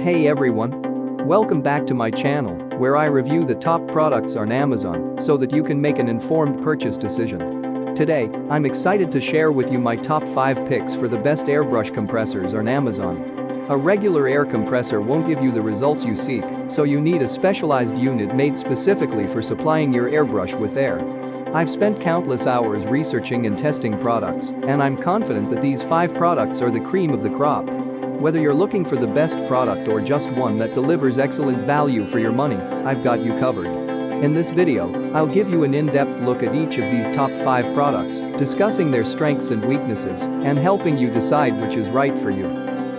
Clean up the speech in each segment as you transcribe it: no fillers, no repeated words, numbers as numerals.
Hey everyone! Welcome back to my channel, where I review the top products on Amazon so that you can make an informed purchase decision. Today, I'm excited to share with you my top 5 picks for the best airbrush compressors on Amazon. A regular air compressor won't give you the results you seek, so you need a specialized unit made specifically for supplying your airbrush with air. I've spent countless hours researching and testing products, and I'm confident that these 5 products are the cream of the crop. Whether you're looking for the best product or just one that delivers excellent value for your money, I've got you covered. In this video, I'll give you an in-depth look at each of these top 5 products, discussing their strengths and weaknesses, and helping you decide which is right for you.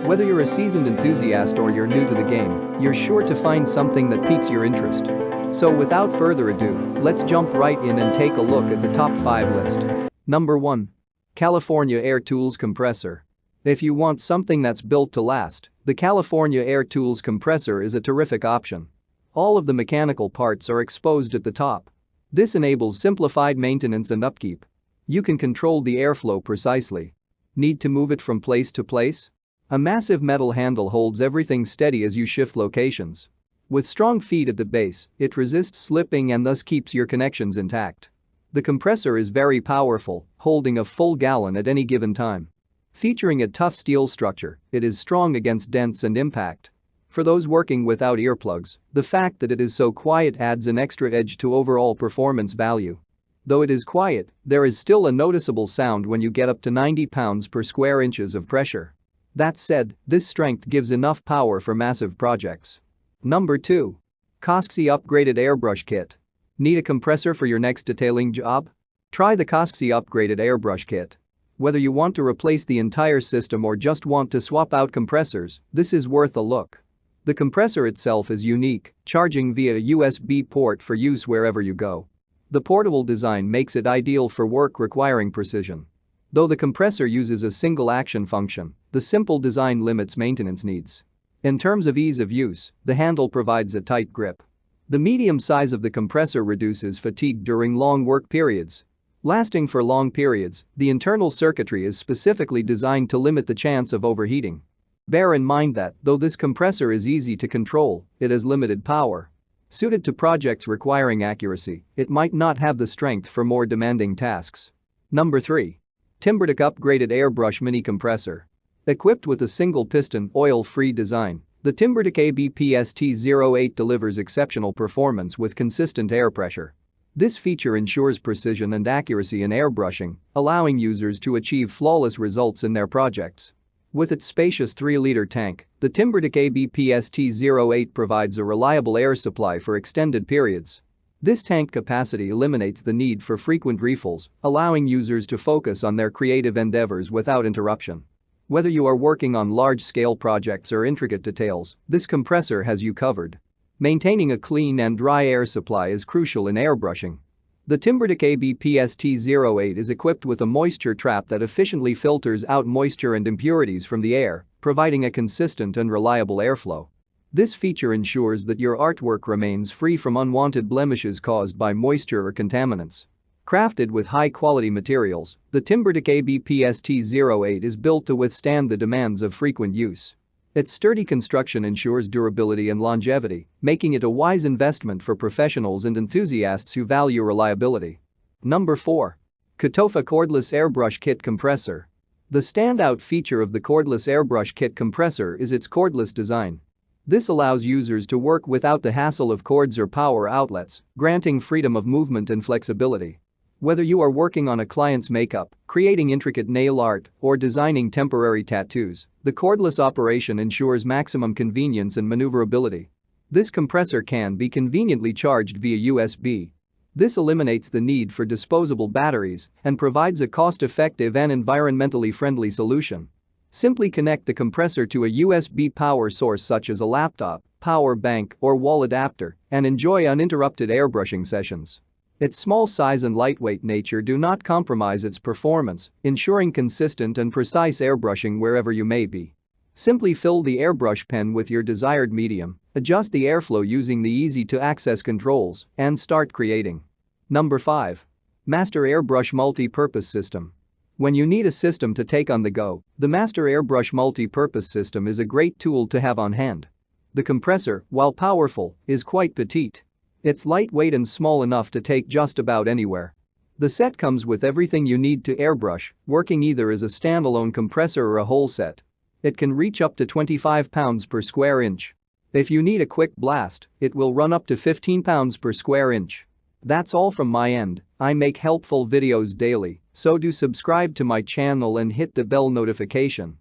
Whether you're a seasoned enthusiast or you're new to the game, you're sure to find something that piques your interest. So without further ado, let's jump right in and take a look at the top 5 list. Number 1. California Air Tools Compressor. If you want something that's built to last, the California Air Tools Compressor is a terrific option. All of the mechanical parts are exposed at the top. This enables simplified maintenance and upkeep. You can control the airflow precisely. Need to move it from place to place? A massive metal handle holds everything steady as you shift locations. With strong feet at the base, it resists slipping and thus keeps your connections intact. The compressor is very powerful, holding a full gallon at any given time. Featuring a tough steel structure, it is strong against dents and impact. For those working without earplugs, the fact that it is so quiet adds an extra edge to overall performance value. Though it is quiet, there is still a noticeable sound when you get up to 90 pounds per square inches of pressure. That said, this strength gives enough power for massive projects. Number 2. Koski Upgraded Airbrush Kit. Need a compressor for your next detailing job? Try the Koski Upgraded Airbrush Kit. Whether you want to replace the entire system or just want to swap out compressors, this is worth a look. The compressor itself is unique, charging via a USB port for use wherever you go. The portable design makes it ideal for work requiring precision. Though the compressor uses a single action function, the simple design limits maintenance needs. In terms of ease of use, the handle provides a tight grip. The medium size of the compressor reduces fatigue during long work periods. Lasting for long periods, the internal circuitry is specifically designed to limit the chance of overheating. Bear in mind that, though this compressor is easy to control, it has limited power. Suited to projects requiring accuracy, it might not have the strength for more demanding tasks. Number 3. TimberTech Upgraded Airbrush Mini Compressor. Equipped with a single-piston, oil-free design, the TimberTech ABPST-08 delivers exceptional performance with consistent air pressure. This feature ensures precision and accuracy in airbrushing, allowing users to achieve flawless results in their projects. With its spacious 3-liter tank, the TimberTech ABPST-08 provides a reliable air supply for extended periods. This tank capacity eliminates the need for frequent refills, allowing users to focus on their creative endeavors without interruption. Whether you are working on large-scale projects or intricate details, this compressor has you covered. Maintaining a clean and dry air supply is crucial in airbrushing. The TimberTech ABPST-08 is equipped with a moisture trap that efficiently filters out moisture and impurities from the air, providing a consistent and reliable airflow. This feature ensures that your artwork remains free from unwanted blemishes caused by moisture or contaminants. Crafted with high-quality materials, the TimberTech ABPST-08 is built to withstand the demands of frequent use. Its sturdy construction ensures durability and longevity, making it a wise investment for professionals and enthusiasts who value reliability. Number 4. Kotofa Cordless Airbrush Kit Compressor. The standout feature of the cordless airbrush kit compressor is its cordless design. This allows users to work without the hassle of cords or power outlets, granting freedom of movement and flexibility. Whether you are working on a client's makeup, creating intricate nail art, or designing temporary tattoos, the cordless operation ensures maximum convenience and maneuverability. This compressor can be conveniently charged via USB. This eliminates the need for disposable batteries and provides a cost-effective and environmentally friendly solution. Simply connect the compressor to a USB power source such as a laptop, power bank, or wall adapter and enjoy uninterrupted airbrushing sessions. Its small size and lightweight nature do not compromise its performance, ensuring consistent and precise airbrushing wherever you may be. Simply fill the airbrush pen with your desired medium, adjust the airflow using the easy-to-access controls, and start creating. Number 5. Master Airbrush Multi-Purpose System. When you need a system to take on the go, the Master Airbrush Multi-Purpose System is a great tool to have on hand. The compressor, while powerful, is quite petite. It's lightweight and small enough to take just about anywhere. The set comes with everything you need to airbrush, working either as a standalone compressor or a whole set. It can reach up to 25 pounds per square inch. If you need a quick blast, it will run up to 15 pounds per square inch. That's all from my end. I make helpful videos daily, so do subscribe to my channel and hit the bell notification.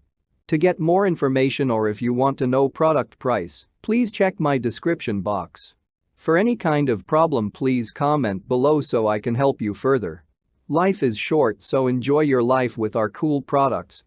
To get more information or if you want to know product price, please check my description box. For any kind of problem, please comment below so I can help you further. Life is short, so enjoy your life with our cool products.